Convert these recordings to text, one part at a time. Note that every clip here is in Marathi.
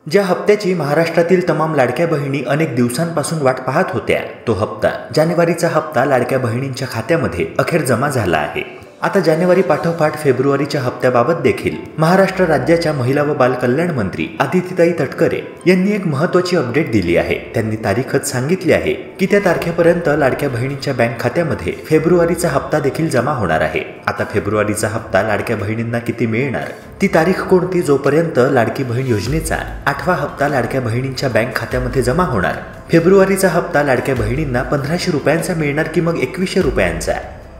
ज्या हप्त्याची महाराष्ट्रातील तमाम लाडक्या बहिणी अनेक दिवसांपासून वाट पाहत होत्या, तो हप्ता जानेवारीचा हप्ता लाडक्या बहिणींच्या खात्यामध्ये अखेर जमा झाला आहे। आता जानेवारी पाठोपाठ फेब्रुवारीच्या हप्त्याबाबत देखील महाराष्ट्र राज्याच्या महिला व बाल कल्याण मंत्री आदितीताई तटकरे यांनी एक महत्त्वाची अपडेट दिली आहे। त्यांनी तारीखच सांगितली आहे की त्या तारखेपर्यंत लाडक्या बहिणींच्या बँक खात्यामध्ये फेब्रुवारीचा हप्ता देखील जमा होणार आहे। आता फेब्रुवारीचा हप्ता लाडक्या बहिणींना किती मिळणार, ती तारीख कोणती, जोपर्यंत लाडकी बहीण योजनेचा 8वा हप्ता लाडक्या बहिणींच्या बँक खात्यामध्ये जमा होणार। फेब्रुवारीचा हप्ता लाडक्या बहिणींना 1500 रुपयांचा मिळणार की मग 2100 रुपयांचा।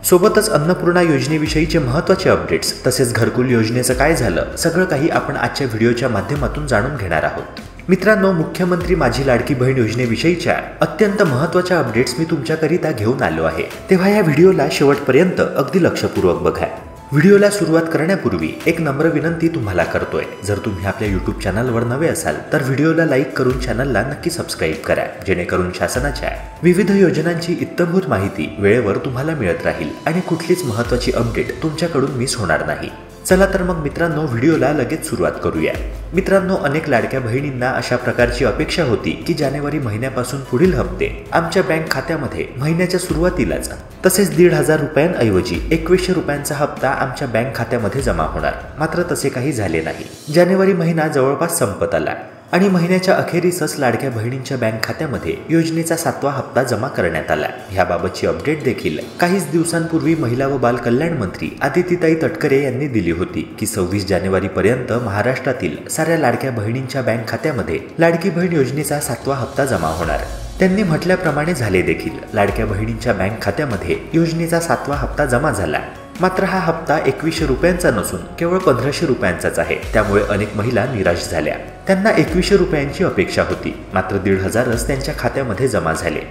सोबतच अन्नपूर्णा योजनेविषयीचे महत्त्वाचे अपडेट्स, तसेच घरकुल योजनेचं काय झालं, सगळं काही आपण आजच्या व्हिडिओच्या माध्यमातून जाणून घेणार आहोत। मित्रांनो, मुख्यमंत्री माझी लाडकी बहीण योजनेविषयीच्या अत्यंत महत्त्वाच्या अपडेट्स मी तुमच्याकरिता घेऊन आलो आहे, तेव्हा या व्हिडिओला शेवटपर्यंत अगदी लक्षपूर्वक बघा। व्हिडिओला सुरुवात करण्यापूर्वी एक नम्र विनंती तुम्हाला करतोय, जर तुम्ही आपल्या YouTube चॅनलवर नवे असाल तर व्हिडिओला लाईक करून चॅनलला नक्की सबस्क्राईब करा, जेणेकरून शासनाच्या विविध योजनांची इत्थंभूत माहिती वेळेवर तुम्हाला मिळत राहील आणि कुठलीच महत्त्वाची अपडेट तुमच्याकडून मिस होणार नाही। चला तर मग मित्रांनो, व्हिडिओला लगेच सुरुवात करूया। मित्रांनो, अनेक लाडक्या बहिणींना अशा प्रकारची अपेक्षा होती की जानेवारी महिन्यापासून पुढील हप्ते आमच्या बँक खात्यामध्ये महिन्याच्या सुरुवातीलाच, तसेच 1500 रुपयांऐवजी 2100 रुपयांचा हप्ता आमच्या बँक खात्यामध्ये जमा होणार। मात्र तसे काही झाले नाही। जानेवारी महिना जवळपास संपत आला आणि महिन्याच्या अखेरीसच लाडक्या बहिणींच्या बँक खात्यामध्ये योजनेचा 7वा हप्ता जमा करण्यात आला। याबाबतची अपडेट देखील काहीच दिवसांपूर्वी महिला व बाल कल्याण मंत्री आदितीताई तटकरे यांनी दिली होती की 26 जानेवारीपर्यंत महाराष्ट्रातील साऱ्या लाडक्या बहिणींच्या बँक खात्यामध्ये लाडकी बहीण योजनेचा 7वा हप्ता जमा होणार। त्यांनी म्हटल्याप्रमाणे झाले देखील। लाडक्या बहिणींच्या बँक खात्यामध्ये योजनेचा 7वा हप्ता जमा झाला। मात्र हा हप्ता 2100 रुपयांचा नसून केवळ 1500 रुपयांचाच आहे। त्यामुळे अनेक महिला निराश झाल्या। त्यांना 2100 रुपयांची अपेक्षा होती, मात्र 1500च त्यांच्या खात्यामध्ये जमा झाले।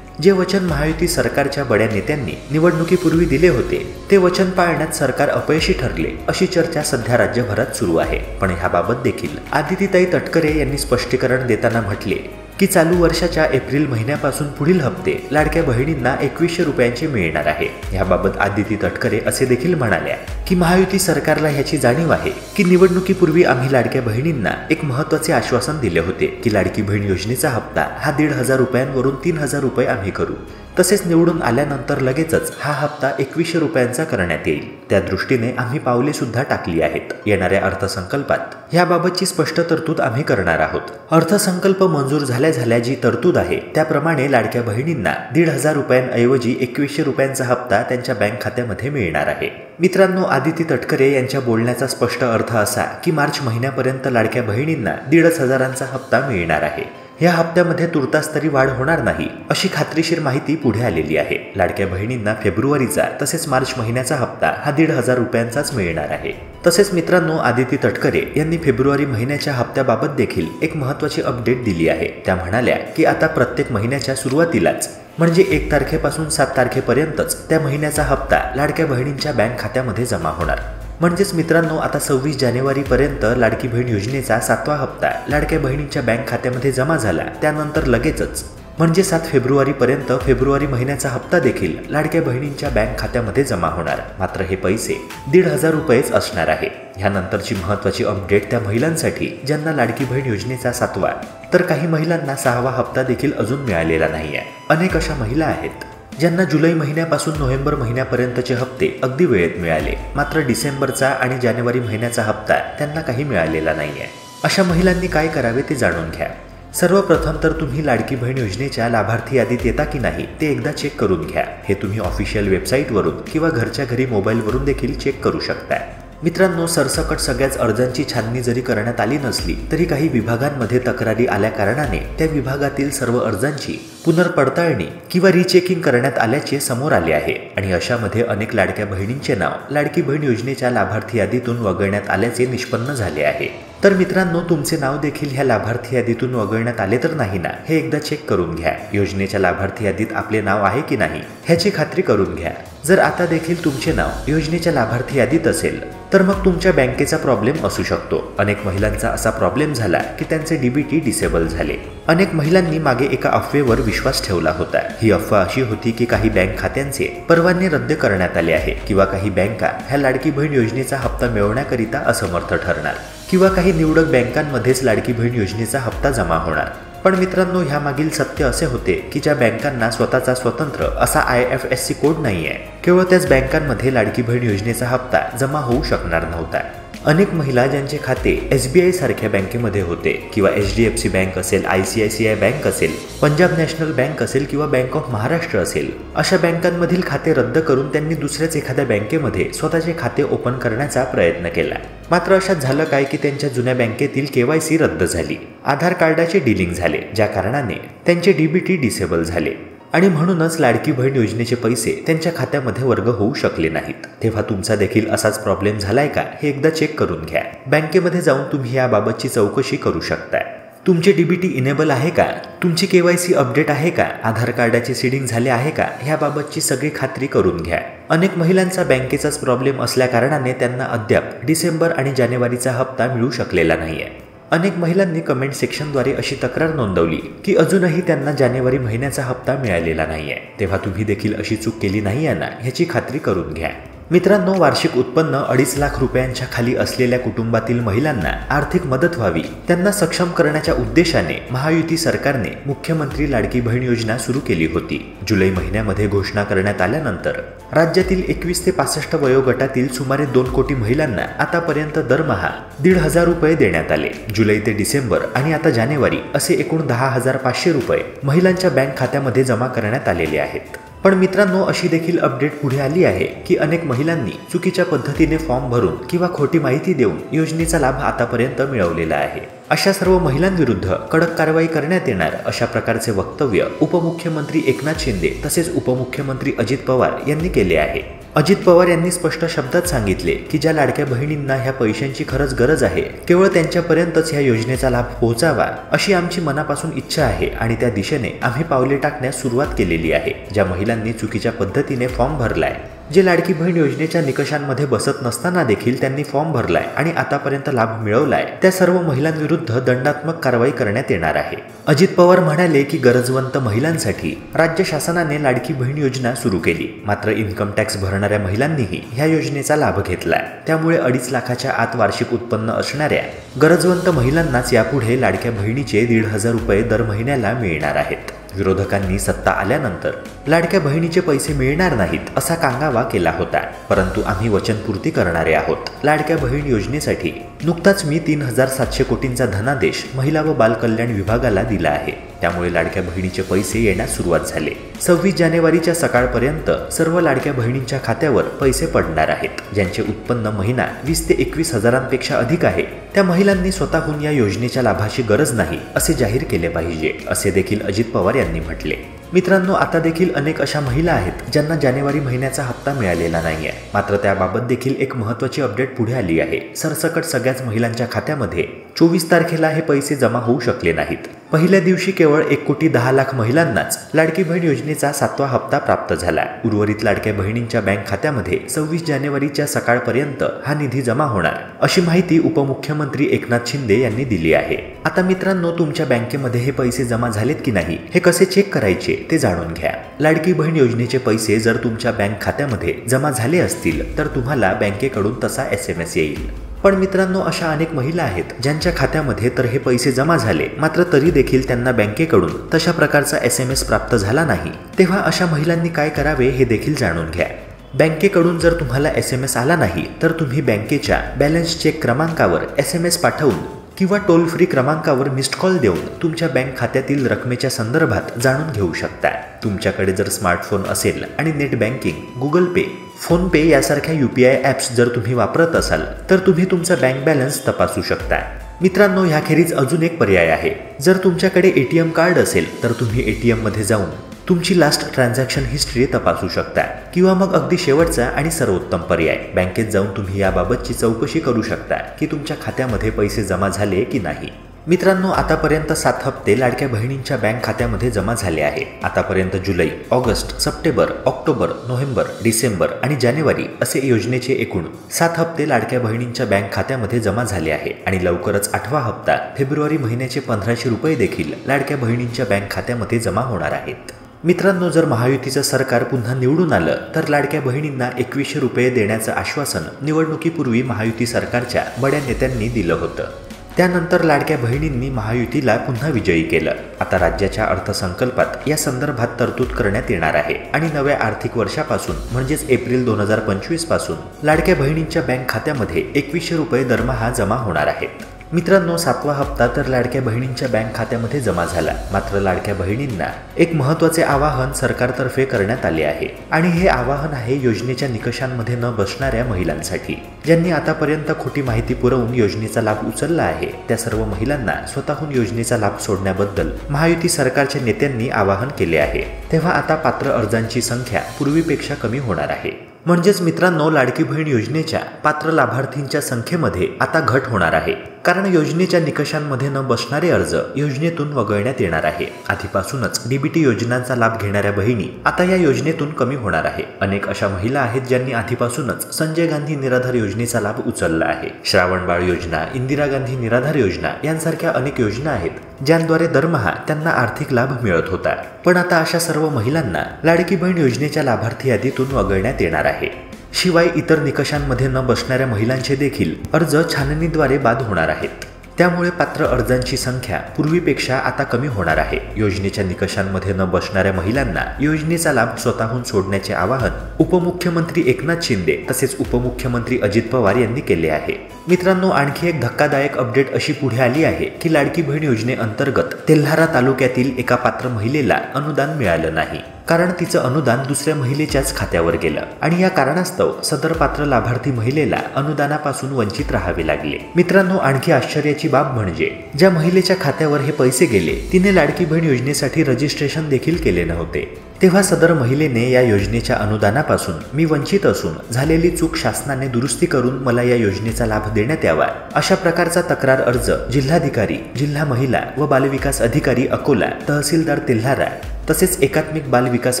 जे वचन महायुती सरकारच्या बड्या नेत्यांनी निवडणुकीपूर्वी दिले होते, ते वचन पाळण्यात सरकार अपयशी ठरले, अशी चर्चा सध्या राज्यभरात सुरू आहे। पण ह्याबाबत देखील आदितीताई तटकरे यांनी स्पष्टीकरण देताना म्हटले की चालू वर्षाच्या एप्रिल महिन्यापासून पुढील हप्ते लाडक्या बहिणींना 2100 रुपयांचे मिळणार आहे। याबाबत आदिती तटकरे असे देखील म्हणाल्या की महायुती सरकारला ह्याची जाणीव आहे की निवडणुकीपूर्वी आम्ही लाडक्या बहिणींना एक महत्त्वाचे आश्वासन दिले होते की लाडकी बहीण योजनेचा हप्ता हा 1500 रुपयांवरून 3000 रुपये आम्ही करू, तसेच निवडून आल्यानंतर लगेचच हा हप्ता 2100 रुपयांचा करण्यात येईल। त्या दृष्टीने आम्ही पावले सुद्धा टाकली आहेत। येणाऱ्या अर्थसंकल्पात याबाबतची स्पष्ट तरतूद आम्ही करणार आहोत। अर्थसंकल्प मंजूर झाल्या जी तरतूद आहे त्याप्रमाणे लाडक्या बहिणींना 1500 रुपयांऐवजी 2100 रुपयांचा हप्ता त्यांच्या बँक खात्यामध्ये मिळणार आहे। मित्रांनो, आदिती तटकरे यांच्या बोलण्याचा स्पष्ट अर्थ असा की मार्च महिन्यापर्यंत लाडक्या बहिणींना 1500चा हप्ता मिळणार आहे। या हप्त्यामध्ये तुर्तास तरी वाढ होणार नाही, अशी खात्रीशीर माहिती पुढे आलेली आहे। लाडक्या बहिणींना फेब्रुवारीचा तसेच मार्च महिन्याचा हप्ता हा 1500 रुपयांचाच मिळणार आहे। तसेच मित्रांनो, आदिती तटकरे यांनी फेब्रुवारी महिन्याच्या हप्त्याबाबत देखील एक महत्त्वाची अपडेट दिली आहे। त्या म्हणाल्या की आता प्रत्येक महिन्याच्या सुरुवातीलाच, म्हणजे 1 तारखेपासून 7 तारखेपर्यंतच त्या महिन्याचा हप्ता लाडक्या बहिणींच्या बँक खात्यामध्ये जमा होणार। म्हणजेच मित्रांनो, आता 26 जानेवारीपर्यंत लाडकी बहीण योजनेचा 7वा हप्ता लाडक्या बहिणींच्या बँक खात्यामध्ये जमा झाला, त्यानंतर लगेचच म्हणजे 7 फेब्रुवारीपर्यंत फेब्रुवारी महिन्याचा हप्ता देखील लाडक्या बहिणींच्या बँक खात्यामध्ये जमा होणार। मात्र हे पैसे 1500 रुपयेच असणार आहे। ह्यानंतरची महत्त्वाची अपडेट त्या महिलांसाठी ज्यांना लाडकी बहीण योजनेचा 7वा तर काही महिलांना 6वा हप्ता देखील अजून मिळालेला नाहीये। अनेक अशा महिला आहेत ज्यांना जुलै महिन्यापासून नोव्हेंबर महिन्यापर्यंतचे हप्ते अगदी वेळेत मिळाले, मात्र डिसेंबरचा आणि जानेवारी महिन्याचा हप्ता त्यांना काही मिळालेला नाहीये। अशा महिलांनी काय करावे ते जाणून घ्या। सर्वप्रथम तर तुम्ही लाडकी बहीण योजनेच्या लाभार्थी यादीत येता की नाही ते एकदा चेक करून घ्या। हे तुम्ही ऑफिशियल वेबसाईटवरून किंवा घरच्या घरी मोबाईलवरून देखील चेक करू शकता। मित्रांनो, सरसकट सगळ्याच अर्जांची छाननी जरी करण्यात आली नसली तरी काही विभागांमध्ये तक्रारी आल्या कारणाने त्या विभागातील सर्व अर्जांची पुनर्पडताळणी किंवा रिचेकिंग करण्यात आल्याचे समोर आले आहे आणि अशामध्ये अनेक लाडक्या बहिणींचे नाव लाडकी बहीण योजनेच्या लाभार्थी यादीतून वगळण्यात आल्याचे निष्पन्न झाले आहे। तर मित्रांनो, तुमचे नाव देखील ह्या लाभार्थी यादीतून वगळण्यात आले तर नाही ना, हे एकदा चेक करून घ्या। योजनेच्या लाभार्थी यादीत आपले नाव आहे की नाही ह्याची खात्री करून घ्या। जर आता देखील तुमचे नाव योजनेच्या लाभार्थी यादीत असेल तर मग तुमच्या बँकेचा प्रॉब्लेम असू शकतो। अनेक महिलांचा असा प्रॉब्लेम झाला की त्यांचे डीबीटी डिसेबल झाले। अनेक महिलांनी मागे एका अफवेवर विश्वास ठेवला होता। ही अफवा अशी होती की काही बँक खात्यांचे परवाने रद्द करण्यात आले आहे किंवा काही बँका ह्या लाडकी बहीण योजनेचा हप्ता मिळवण्याकरिता असमर्थ ठरणार। किंवा काही निवडक बँकांमध्येच लाडकी बहीण योजनेचा हप्ता जमा होणार। पण मित्रांनो, ह्यामागील सत्य असे होते की ज्या बँकांना स्वतःचा स्वतंत्र असा IFSC कोड नाहीये, केवळ त्याच बँकांमध्ये लाडकी बहीण योजनेचा हप्ता जमा होऊ शकणार नव्हता। अनेक महिला ज्यांचे खाते SBI सारख्या बँकेमध्ये होते किंवा HDFC बँक असेल, ICICI बँक असेल, पंजाब नॅशनल बँक असेल किंवा बँक ऑफ महाराष्ट्र असेल, अशा बँकांमधील खाते रद्द करून त्यांनी दुसऱ्याच एखाद्या बँकेमध्ये स्वतःचे खाते ओपन करण्याचा प्रयत्न केला। मात्र अशात झालं काय की त्यांच्या जुन्या बँकेतील KYC रद्द झाली, आधार कार्डाचे डिलिंग झाले, ज्या कारणाने त्यांचे DBT डिसेबल झाले आणि म्हणूनच लाडकी बहीण योजनेचे पैसे त्यांच्या खात्यामध्ये वर्ग होऊ शकले नाहीत। तेव्हा तुमचा देखील असाच प्रॉब्लेम झालाय का हे एकदा चेक करून घ्या। बँकेमध्ये जाऊन तुम्ही याबाबतची चौकशी करू शकता। तुमचे DBT इनेबल आहे का, तुमची KYC अपडेट आहे का, आधार कार्डाचे सीडिंग झाले आहे का, ह्याबाबतची सगळी खात्री करून घ्या। अनेक महिलांचा बँकेचाच प्रॉब्लेम असल्या कारणाने त्यांना अद्याप डिसेंबर आणि जानेवारीचा हप्ता मिळू शकलेला नाहीये। अनेक महिलांनी कमेंट सेक्शनद्वारे अशी तक्रार नोंदवली की अजूनही त्यांना जानेवारी महिन्याचा हप्ता मिळालेला नाहीये। तेव्हा तुम्ही देखील अशी चूक केली नाहीये ना, ह्याची खात्री करून घ्या। मित्रांनो, वार्षिक उत्पन्न 2.5 लाख रुपयांच्या खाली असलेल्या कुटुंबातील महिलांना आर्थिक मदत व्हावी, त्यांना सक्षम करण्याच्या उद्देशाने महायुती सरकारने मुख्यमंत्री लाडकी बहीण योजना सुरू केली होती। जुलै महिन्यामध्ये घोषणा करण्यात आल्यानंतर राज्यातील 21 ते 65 वयोगटातील सुमारे 2 कोटी महिलांना आतापर्यंत दरमहा 1,500 रुपये देण्यात आले। जुलै ते डिसेंबर आणि आता जानेवारी असे एकूण 10,500 रुपये महिलांच्या बँक खात्यामध्ये जमा करण्यात आलेले आहेत। पण मित्रांनो, अशी देखील अपडेट पुढे आली आहे की अनेक महिलांनी चुकीच्या पद्धतीने फॉर्म भरून किंवा खोटी माहिती देऊन योजनेचा लाभ आतापर्यंत मिळवलेला आहे। अशा सर्व महिलांविरुद्ध कडक कारवाई करण्यात येणार, अशा प्रकारचे वक्तव्य उपमुख्यमंत्री एकनाथ शिंदे तसेच उपमुख्यमंत्री अजित पवार यांनी केले आहे। अजित पवार यांनी स्पष्ट शब्दात सांगितले की ज्या लाडक्या बहिणींना ह्या पैशांची खरंच गरज आहे, केवळ त्यांच्यापर्यंतच ह्या योजनेचा लाभ पोहोचावा अशी आमची मनापासून इच्छा आहे आणि त्या दिशेने आम्ही पावले टाकण्यास सुरुवात केलेली आहे। ज्या महिलांनी चुकीच्या पद्धतीने फॉर्म भरलाय, जे लाडकी बहीण योजनेच्या निकषांमध्ये बसत नसताना देखील त्यांनी फॉर्म भरलाय आणि आतापर्यंत लाभ मिळवलाय, त्या सर्व महिलांविरुद्ध दंडात्मक कारवाई करण्यात येणार आहे। अजित पवार म्हणाले की गरजवंत महिलांसाठी राज्य शासनाने लाडकी बहीण योजना सुरू केली, मात्र इन्कम टॅक्स भरणाऱ्या महिलांनीही ह्या योजनेचा लाभ घेतलाय। त्यामुळे 2.5 लाखाच्या आत वार्षिक उत्पन्न असणाऱ्या गरजवंत महिलांनाच यापुढे लाडक्या बहिणीचे 1,500 रुपये दर महिन्याला मिळणार आहेत। विरोधकांनी सत्ता आल्यानंतर लाडक्या बहिणीचे पैसे मिळणार नाहीत असा कांगावा केला होता, परंतु आम्ही वचनपूर्ती करणारे आहोत। लाडक्या बहीण योजनेसाठी नुकताच मी 3,700 कोटींचा धनादेश महिला व बालकल्याण विभागाला दिला आहे। त्यामुळे लाडक्या बहिणीचे पैसे येण्यास सुरुवात झाले। 26 जानेवारीच्या सकाळपर्यंत सर्व लाडक्या बहिणींच्या खात्यावर पैसे पडणार आहेत। ज्यांचे उत्पन्न महिना 20 ते 21 हजारांपेक्षा अधिक आहे, त्या महिलांनी स्वतःहून या योजनेच्या लाभाची गरज नाही असे जाहीर केले पाहिजे, असे देखील अजित पवार यांनी म्हटले। मित्रांनो, आता देखील अनेक अशा महिला आहेत ज्यांना जानेवारी महिन्याचा हप्ता मिळालेला नाहीये, मात्र त्याबाबत देखील एक महत्त्वाची अपडेट पुढे आली आहे। सरसकट सगळ्याच महिलांच्या खात्यामध्ये 24 तारखेला हे पैसे जमा होऊ शकले नाहीत। पहिल्या दिवशी केवळ 1,10,00,000 महिलांनाच लाडकी बहीण योजनेचा 7वा हप्ता प्राप्त झाला। उर्वरित लाडक्या बहिणींच्या बँक खात्यामध्ये 26 जानेवारीच्या सकाळपर्यंत हा निधी जमा होणार, अशी माहिती उपमुख्यमंत्री एकनाथ शिंदे यांनी दिली आहे। आता मित्रांनो, तुमच्या बँकेमध्ये हे पैसे जमा झालेत की नाही हे कसे चेक करायचे ते जाणून घ्या। लाडकी बहीण योजनेचे पैसे जर तुमच्या बँक खात्यामध्ये जमा झाले असतील तर तुम्हाला बँकेकडून तसा SMS येईल। पण मित्रांनो, अशा अनेक महिला आहेत ज्यांच्या खात्यामध्ये तर हे पैसे जमा झाले, मात्र तरी देखील त्यांना बँकेकडून तशा प्रकारचा SMS प्राप्त झाला नाही। तेव्हा अशा महिलांनी काय करावे हे देखील जाणून घ्या। बँकेकडून जर तुम्हाला SMS आला नाही तर तुम्ही बँकेच्या बॅलन्स चेक क्रमांकावर SMS पाठवून किंवा टोल फ्री क्रमांकावर मिस्ड कॉल देऊन तुमच्या बँक खात्यातील रकमेच्या संदर्भात जाणून घेऊ शकता। तुमच्याकडे जर स्मार्टफोन असेल आणि नेट बँकिंग, गुगल पे, फोन पे यासारख्या UPI ॲप्स जर तुम्ही वापरत असाल तर तुम्ही तुमचा बँक बॅलन्स तपासू शकता। मित्रांनो, ह्याखेरीज अजून एक पर्याय आहे। जर तुमच्याकडे ATM कार्ड असेल तर तुम्ही ATM मध्ये जाऊन तुमची लास्ट ट्रान्झॅक्शन हिस्ट्री तपासू शकता, किंवा मग अगदी शेवटचा आणि सर्वोत्तम पर्याय, बँकेत जाऊन तुम्ही याबाबतची चौकशी करू शकता की तुमच्या खात्यामध्ये पैसे जमा झाले की नाही। मित्रांनो, आतापर्यंत 7 हप्ते लाडक्या बहिणींच्या बँक खात्यामध्ये जमा झाले आहे। आतापर्यंत जुलै, ऑगस्ट, सप्टेंबर, ऑक्टोबर, नोव्हेंबर, डिसेंबर आणि जानेवारी असे योजनेचे एकूण 7 हप्ते लाडक्या बहिणींच्या बँक खात्यामध्ये जमा झाले आहे आणि लवकरच 8वा हप्ता फेब्रुवारी महिन्याचे 1,500 रुपये देखील लाडक्या बहिणींच्या बँक खात्यामध्ये जमा होणार आहेत। मित्रांनो, जर महायुतीचं सरकार पुन्हा निवडून आलं तर लाडक्या बहिणींना 2100 रुपये देण्याचं आश्वासन निवडणुकीपूर्वी महायुती सरकारच्या बड्या नेत्यांनी दिलं होतं. त्यानंतर लाडक्या बहिणींनी महायुतीला पुन्हा विजयी केलं. आता राज्याच्या अर्थसंकल्पात या संदर्भात तरतूद करण्यात येणार आहे आणि नव्या आर्थिक वर्षापासून म्हणजेच एप्रिल 2025 पासून लाडक्या बहिणींच्या बँक खात्यामध्ये 2100 रुपये दरमहा जमा होणार आहेत. मित्रांनो, 7वा हप्ता तर लाडक्या बहिणींच्या बँक खात्यामध्ये जमा झाला. मात्र लाडक्या बहिणींना एक महत्त्वाचे आवाहन सरकारतर्फे करण्यात आले आहे आणि हे आवाहन आहे योजनेच्या निकषांमध्ये न बसणाऱ्या महिलांसाठी. ज्यांनी आतापर्यंत खोटी माहिती पुरवून योजनेचा लाभ उचलला आहे त्या सर्व महिलांना स्वतःहून योजनेचा लाभ सोडण्याबद्दल महायुती सरकारच्या नेत्यांनी आवाहन केले आहे. तेव्हा आता पात्र अर्जांची संख्या पूर्वीपेक्षा कमी होणार आहे. म्हणजेच मित्रांनो, लाडकी बहीण योजनेच्या पात्र लाभार्थींच्या संख्येमध्ये आता घट होणार आहे, कारण योजनेच्या निकषांमध्ये न बसणारे अर्ज योजनेतून वगळण्यात येणार आहे. आधीपासूनच डीबीटी योजनांचा लाभ घेणाऱ्या बहिणी आता या योजनेतून कमी होणार आहे. अनेक अशा महिला आहेत ज्यांनी आधीपासूनच संजय गांधी निराधार योजनेचा लाभ उचलला आहे. श्रावणबाळ योजना, इंदिरा गांधी निराधार योजना यांसारख्या अनेक योजना आहेत ज्यांद्वारे दरमहा त्यांना आर्थिक लाभ मिळत होता. पण आता अशा सर्व महिलांना लाडकी बहीण योजनेच्या लाभार्थी यादीतून वगळण्यात येणार आहे. शिवाय इतर निकषांमध्ये न बसणाऱ्या महिलांचे देखील अर्ज छाननीद्वारे बाद होणार आहेत. त्यामुळे पात्र अर्जांची संख्या पूर्वीपेक्षा आता कमी होणार आहे. योजनेच्या निकषांमध्ये न बसणाऱ्या महिलांना योजनेचा लाभ स्वतःहून सोडण्याचे आवाहन उपमुख्यमंत्री एकनाथ शिंदे तसेच उपमुख्यमंत्री अजित पवार यांनी केले आहे. मित्रांनो, आणखी एक धक्कादायक अपडेट अशी पुढे आली आहे की लाडकी बहीण योजनेअंतर्गत तेल्हारा तालुक्यातील एका पात्र महिलेला अनुदान मिळालं नाही, कारण तिचं अनुदान दुसऱ्या महिलेच्याच खात्यावर गेलं आणि या कारणास्तव सदर पात्र लाभार्थी महिलेला अनुदानापासून वंचित राहावे लागले. मित्रांनो, आणखी आश्चर्याची बाब म्हणजे ज्या महिलेच्या खात्यावर हे पैसे गेले तिने लाडकी बहीण योजनेसाठी रजिस्ट्रेशन देखील केले नव्हते. तेव्हा सदर महिलेने या योजनेच्या अनुदानापासून मी वंचित असून झालेली चूक शासनाने दुरुस्ती करून मला या योजनेचा लाभ देण्यात यावा अशा प्रकारचा तक्रार अर्ज जिल्हाधिकारी, जिल्हा महिला व बालविकास अधिकारी अकोला, तहसीलदार तेल्हारा तसेच एकात्मिक बाल विकास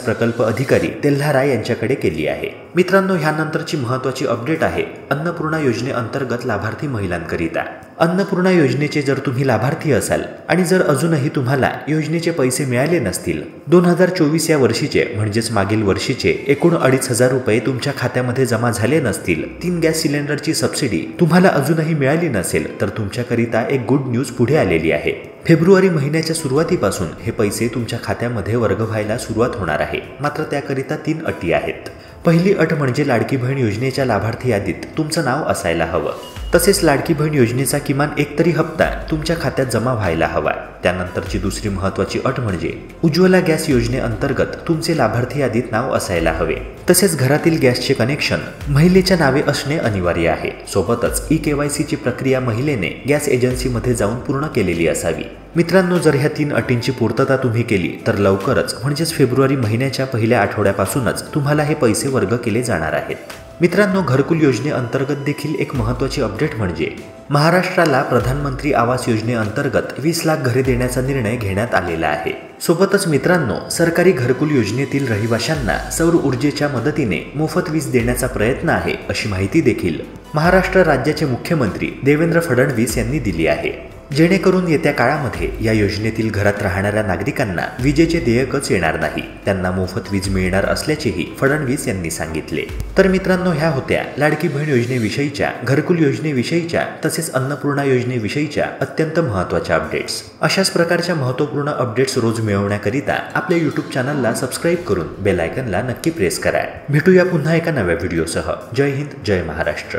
प्रकल्प अधिकारी तेल्हारा यांच्याकडे केली आहे. मित्रांनो, ह्यानंतरची महत्त्वाची अपडेट आहे अन्नपूर्णा योजनेअंतर्गत लाभार्थी महिलांकरिता. अन्नपूर्णा योजनेचे जर तुम्ही लाभार्थी असाल आणि जर अजूनही तुम्हाला योजनेचे पैसे मिळाले नसतील, 2024 या वर्षीचे म्हणजेच मागील वर्षीचे एकूण 2500 रुपये तुमच्या खात्यामध्ये जमा झाले नसतील, 3 गॅस सिलेंडरची सबसिडी तुम्हाला अजूनही मिळाली नसेल, तर तुमच्याकरिता एक गुड न्यूज पुढे आलेली आहे. फेब्रुवारी महिन्याच्या सुरुवातीपासून हे पैसे तुमच्या खात्यामध्ये वर्ग व्हायला सुरुवात होणार आहे. मात्र त्याकरिता 3 अटी आहेत. पहिली अट म्हणजे लाडकी बहीण योजनेच्या लाभार्थी यादीत तुमचं नाव असायला हवं. तसेच लाडकी बहीण योजनेचा किमान एक तरी हप्ता तुमच्या खात्यात जमा व्हायला हवा. त्यानंतरची दुसरी महत्त्वाची अट म्हणजे उज्ज्वला गॅस योजनेअंतर्गत तुमचे लाभार्थी यादीत नाव असायला हवे. तसेच घरातील गॅसचे कनेक्शन महिलेच्या नावे असणे अनिवार्य आहे. सोबतच KYCची प्रक्रिया महिलेने गॅस एजन्सीमध्ये जाऊन पूर्ण केलेली असावी. मित्रांनो, जर ह्या 3 अटींची पूर्तता तुम्ही केली तर लवकरच म्हणजेच फेब्रुवारी महिन्याच्या पहिल्या आठवड्यापासूनच तुम्हाला हे पैसे वर्ग केले जाणार आहेत. मित्रांनो, घरकुल योजनेअंतर्गत देखील एक महत्त्वाची अपडेट म्हणजे महाराष्ट्राला प्रधानमंत्री आवास योजनेअंतर्गत 20 लाख घरे देण्याचा निर्णय घेण्यात आलेला आहे. सोबतच मित्रांनो, सरकारी घरकुल योजनेतील रहिवाशांना सौर ऊर्जेच्या मदतीने मोफत वीज देण्याचा प्रयत्न आहे अशी माहिती देखील महाराष्ट्र राज्याचे मुख्यमंत्री देवेंद्र फडणवीस यांनी दिली आहे. जेणेकरून येत्या काळामध्ये या योजनेतील घरात राहणाऱ्या नागरिकांना विजेचे देयकच येणार नाही, त्यांना मोफत वीज मिळणार असल्याचेही फडणवीस यांनी सांगितले. तर मित्रांनो, ह्या होत्या लाडकी बहीण योजनेविषयीच्या, घरकुल योजनेविषयीच्या तसेच अन्नपूर्णा योजनेविषयीच्या अत्यंत महत्त्वाच्या अपडेट्स. अशाच प्रकारच्या महत्त्वपूर्ण अपडेट्स रोज मिळवण्याकरिता आपल्या YouTube चॅनलला सबस्क्राईब करून बेल आयकनला नक्की प्रेस करा. भेटूया पुन्हा एका नव्या व्हिडिओसह. जय हिंद, जय महाराष्ट्र.